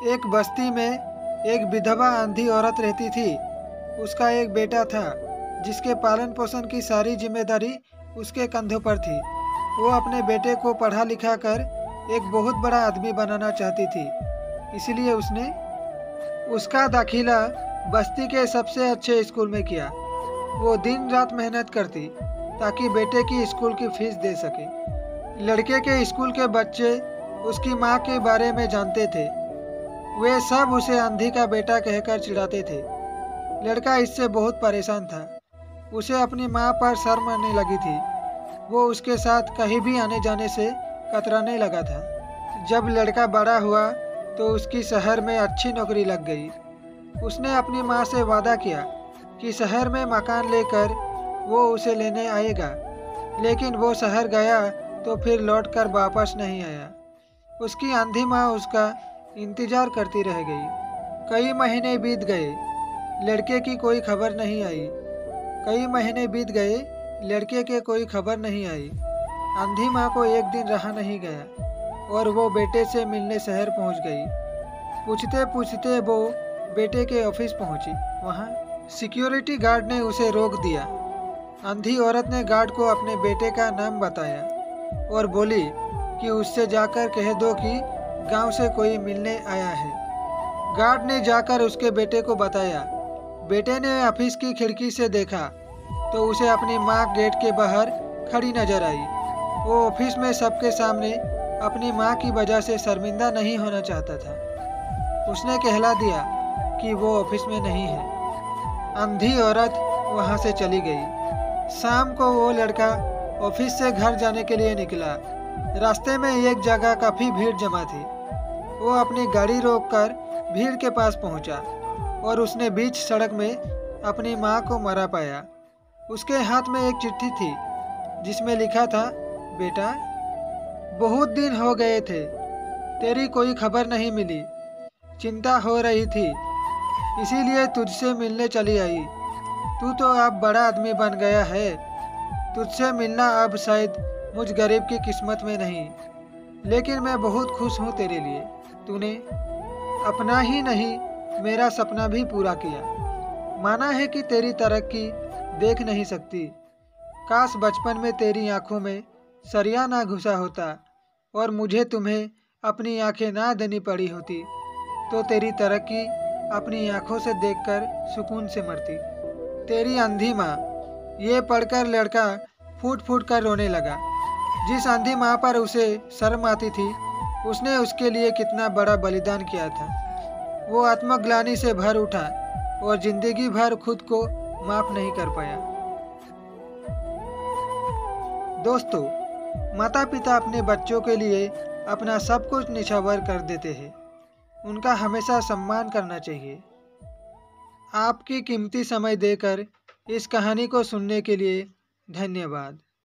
एक बस्ती में एक विधवा अंधी औरत रहती थी। उसका एक बेटा था जिसके पालन पोषण की सारी जिम्मेदारी उसके कंधों पर थी। वो अपने बेटे को पढ़ा लिखा कर एक बहुत बड़ा आदमी बनाना चाहती थी। इसलिए उसने उसका दाखिला बस्ती के सबसे अच्छे स्कूल में किया। वो दिन रात मेहनत करती ताकि बेटे की स्कूल की फीस दे सके। लड़के के स्कूल के बच्चे उसकी माँ के बारे में जानते थे। वे सब उसे अंधी का बेटा कहकर चिढ़ाते थे। लड़का इससे बहुत परेशान था। उसे अपनी माँ पर शर्म आने लगी थी। वो उसके साथ कहीं भी आने जाने से कतराने लगा था। जब लड़का बड़ा हुआ तो उसकी शहर में अच्छी नौकरी लग गई। उसने अपनी माँ से वादा किया कि शहर में मकान लेकर वो उसे लेने आएगा। लेकिन वो शहर गया तो फिर लौटकर वापस नहीं आया। उसकी अंधी माँ उसका इंतजार करती रह गई। कई महीने बीत गए, लड़के की कोई खबर नहीं आई। कई महीने बीत गए, लड़के के कोई खबर नहीं आई। अंधी माँ को एक दिन रहा नहीं गया और वो बेटे से मिलने शहर पहुँच गई। पूछते पूछते वो बेटे के ऑफिस पहुँची। वहाँ सिक्योरिटी गार्ड ने उसे रोक दिया। अंधी औरत ने गार्ड को अपने बेटे का नाम बताया और बोली कि उससे जाकर कह दो कि गांव से कोई मिलने आया है। गार्ड ने जाकर उसके बेटे को बताया। बेटे ने ऑफिस की खिड़की से देखा तो उसे अपनी माँ गेट के बाहर खड़ी नजर आई। वो ऑफिस में सबके सामने अपनी माँ की वजह से शर्मिंदा नहीं होना चाहता था। उसने कहला दिया कि वो ऑफिस में नहीं है। अंधी औरत वहाँ से चली गई। शाम को वो लड़का ऑफिस से घर जाने के लिए निकला। रास्ते में एक जगह काफी भीड़ जमा थी। वो अपनी गाड़ी रोककर भीड़ के पास पहुंचा और उसने बीच सड़क में अपनी माँ को मरा पाया। उसके हाथ में एक चिट्ठी थी जिसमें लिखा था, बेटा, बहुत दिन हो गए थे, तेरी कोई खबर नहीं मिली। चिंता हो रही थी, इसीलिए तुझसे मिलने चली आई। तू तो अब बड़ा आदमी बन गया है। तुझसे मिलना अब शायद मुझ गरीब की किस्मत में नहीं, लेकिन मैं बहुत खुश हूँ तेरे लिए। तूने अपना ही नहीं मेरा सपना भी पूरा किया। माना है कि तेरी तरक्की देख नहीं सकती। काश बचपन में तेरी आंखों में सरिया ना घुसा होता और मुझे तुम्हें अपनी आंखें ना देनी पड़ी होती तो तेरी तरक्की अपनी आंखों से देखकर सुकून से मरती। तेरी अंधी माँ। ये पढ़कर लड़का फूट फूट कर रोने लगा। जिस अंधी माँ पर उसे शर्म आती थी, उसने उसके लिए कितना बड़ा बलिदान किया था। वो आत्मग्लानि से भर उठा और जिंदगी भर खुद को माफ नहीं कर पाया। दोस्तों, माता पिता अपने बच्चों के लिए अपना सब कुछ निछावर कर देते हैं। उनका हमेशा सम्मान करना चाहिए। आपकी कीमती समय देकर इस कहानी को सुनने के लिए धन्यवाद।